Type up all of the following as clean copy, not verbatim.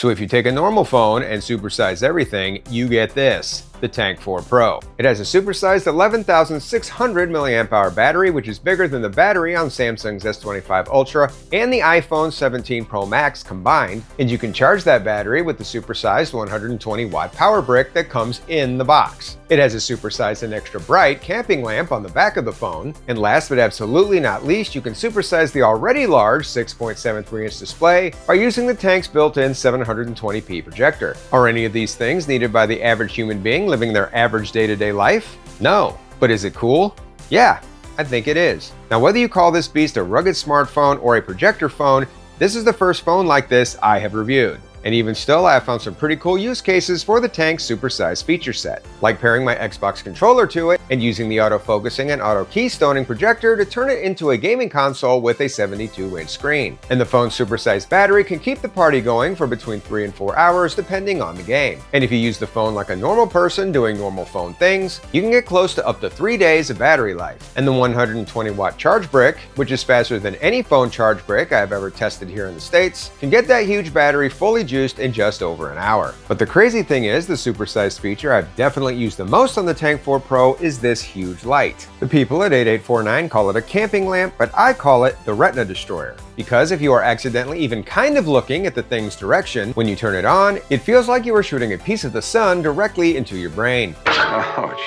So if you take a normal phone and supersize everything, you get this. The Tank 4 Pro. It has a supersized 11,600 mAh battery, which is bigger than the battery on Samsung's S25 Ultra and the iPhone 17 Pro Max combined, and you can charge that battery with the supersized 120-watt power brick that comes in the box. It has a supersized and extra bright camping lamp on the back of the phone, and last but absolutely not least, you can supersize the already large 6.73-inch display by using the Tank's built-in 720p projector. Are any of these things needed by the average human being living their average day-to-day life? No. But is it cool? Yeah, I think it is. Now, whether you call this beast a rugged smartphone or a projector phone, this is the first phone like this I have reviewed. And even still, I have found some pretty cool use cases for the Tank's supersized feature set, like pairing my Xbox controller to it and using the auto-focusing and auto-keystoning projector to turn it into a gaming console with a 72-inch screen. And the phone's supersized battery can keep the party going for between 3 and 4 hours depending on the game. And if you use the phone like a normal person doing normal phone things, you can get close to up to 3 days of battery life. And the 120-watt charge brick, which is faster than any phone charge brick I've ever tested here in the States, can get that huge battery fully juiced in just over an hour. But the crazy thing is, the supersized feature I've definitely used the most on the Tank 4 Pro is this huge light. The people at 8849 call it a camping lamp, but I call it the Retina Destroyer. Because if you are accidentally even kind of looking at the thing's direction, when you turn it on, it feels like you are shooting a piece of the sun directly into your brain. Ouch.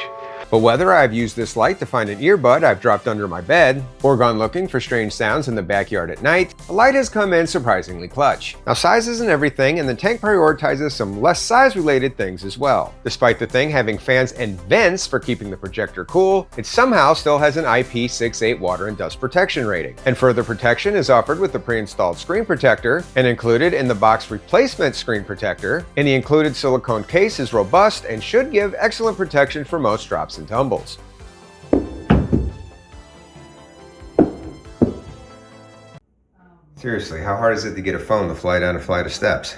But whether I've used this light to find an earbud I've dropped under my bed, or gone looking for strange sounds in the backyard at night, the light has come in surprisingly clutch. Now, size isn't everything, and the Tank prioritizes some less size-related things as well. Despite the thing having fans and vents for keeping the projector cool, it somehow still has an IP68 water and dust protection rating. And further protection is offered with the pre-installed screen protector, and included in the box replacement screen protector, and the included silicone case is robust and should give excellent protection for most drops and tumbles. Seriously, how hard is it to get a phone to fly down a flight of steps?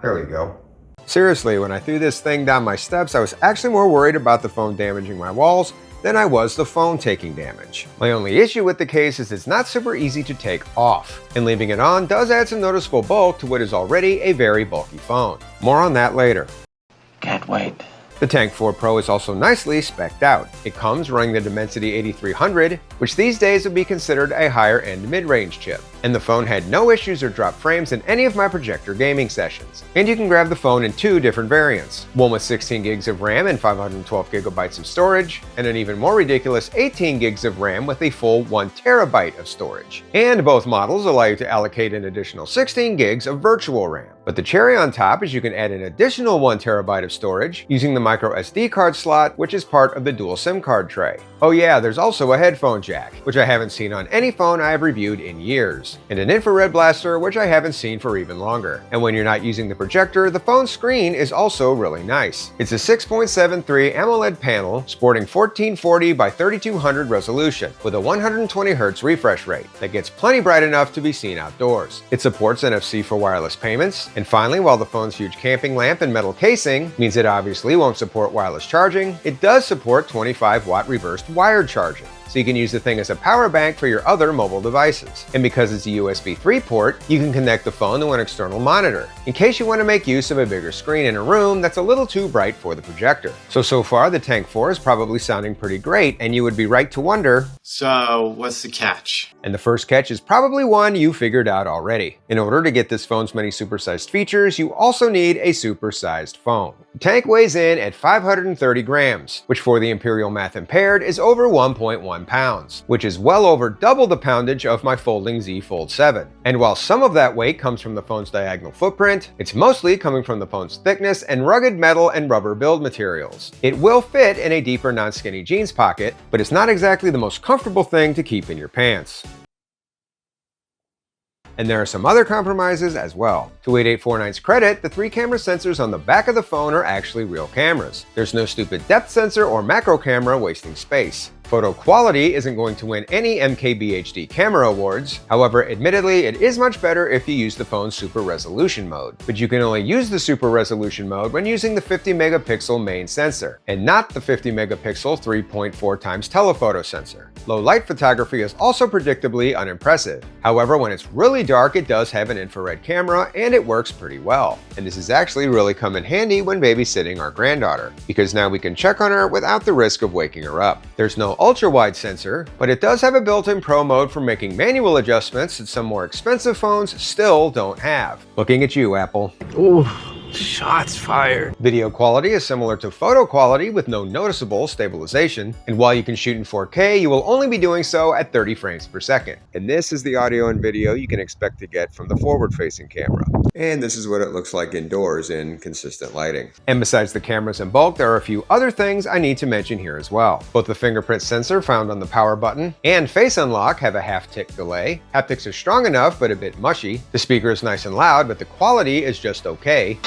There we go. Seriously, when I threw this thing down my steps, I was actually more worried about the phone damaging my walls than I was the phone taking damage. My only issue with the case is it's not super easy to take off, and leaving it on does add some noticeable bulk to what is already a very bulky phone. More on that later. Can't wait. The Tank 4 Pro is also nicely spec'd out. It comes running the Dimensity 8300, which these days would be considered a higher-end mid-range chip. And the phone had no issues or dropped frames in any of my projector gaming sessions. And you can grab the phone in 2 different variants, one with 16 gigs of RAM and 512 gigabytes of storage, and an even more ridiculous 18 gigs of RAM with a full 1 terabyte of storage. And both models allow you to allocate an additional 16 gigs of virtual RAM. But the cherry on top is you can add an additional 1 terabyte of storage using the micro SD card slot, which is part of the dual SIM card tray. Oh yeah, there's also a headphone jack, which I haven't seen on any phone I have reviewed in years, and an infrared blaster, which I haven't seen for even longer. And when you're not using the projector, the phone's screen is also really nice. It's a 6.73 AMOLED panel sporting 1440 by 3200 resolution with a 120Hz refresh rate that gets plenty bright enough to be seen outdoors. It supports NFC for wireless payments, and finally, while the phone's huge camping lamp and metal casing means it obviously won't support wireless charging, it does support 25-watt reversed wired charging. So you can use the thing as a power bank for your other mobile devices. And because it's a USB 3 port, you can connect the phone to an external monitor, in case you want to make use of a bigger screen in a room that's a little too bright for the projector. So far the Tank 4 is probably sounding pretty great, and you would be right to wonder, so what's the catch? And the first catch is probably one you figured out already. In order to get this phone's many supersized features, you also need a supersized phone. The Tank weighs in at 530 grams, which for the Imperial Math Impaired is over 1.1 pounds, which is well over double the poundage of my folding Z Fold 7. And while some of that weight comes from the phone's diagonal footprint, it's mostly coming from the phone's thickness and rugged metal and rubber build materials. It will fit in a deeper non-skinny jeans pocket, but it's not exactly the most comfortable thing to keep in your pants. And there are some other compromises as well. To 8849's credit, the 3 camera sensors on the back of the phone are actually real cameras. There's no stupid depth sensor or macro camera wasting space. Photo quality isn't going to win any MKBHD camera awards. However, admittedly, it is much better if you use the phone's super resolution mode. But you can only use the super resolution mode when using the 50 megapixel main sensor, and not the 50 megapixel 3.4 times telephoto sensor. Low light photography is also predictably unimpressive. However, when it's really dark, it does have an infrared camera, and it works pretty well. And this has actually really come in handy when babysitting our granddaughter, because now we can check on her without the risk of waking her up. There's no ultra-wide sensor, but it does have a built-in Pro mode for making manual adjustments that some more expensive phones still don't have. Looking at you, Apple. Ooh, shots fired. Video quality is similar to photo quality with no noticeable stabilization, and while you can shoot in 4K, you will only be doing so at 30 frames per second. And this is the audio and video you can expect to get from the forward-facing camera. And this is what it looks like indoors in consistent lighting. And besides the cameras and bulk, there are a few other things I need to mention here as well. Both the fingerprint sensor found on the power button and face unlock have a half-tick delay. Haptics are strong enough, but a bit mushy. The speaker is nice and loud, but the quality is just okay.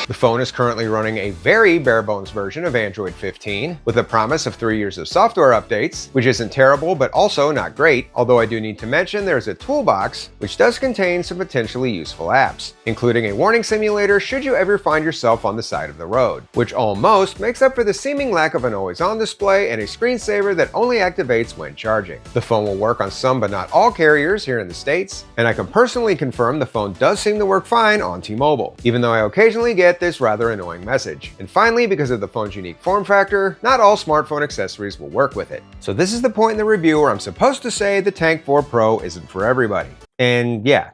The phone is currently running a very bare-bones version of Android 15, with a promise of 3 years of software updates, which isn't terrible but also not great, although I do need to mention there's a toolbox which does contain some potentially useful apps, including a warning simulator should you ever find yourself on the side of the road, which almost makes up for the seeming lack of an always-on display and a screensaver that only activates when charging. The phone will work on some but not all carriers here in the States, and I can personally confirm the phone does seem to work fine on T-Mobile, even though I occasionally get this rather annoying message. And finally, because of the phone's unique form factor, not all smartphone accessories will work with it. So this is the point in the review where I'm supposed to say the Tank 4 Pro isn't for everybody. And yeah,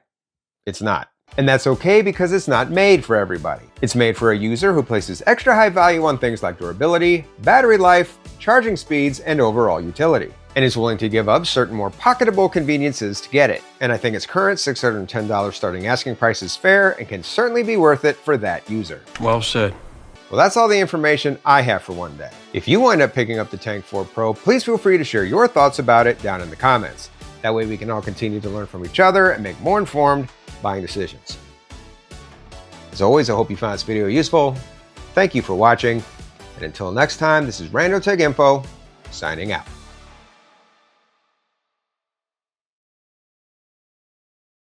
it's not. And that's okay because it's not made for everybody. It's made for a user who places extra high value on things like durability, battery life, charging speeds, and overall utility, and is willing to give up certain more pocketable conveniences to get it. And I think its current $610 starting asking price is fair and can certainly be worth it for that user. Well said. Well, that's all the information I have for one day. If you wind up picking up the Tank 4 Pro, please feel free to share your thoughts about it down in the comments. That way we can all continue to learn from each other and make more informed buying decisions. As always, I hope you found this video useful. Thank you for watching, and until next time, this is Rando Tech Info, signing out.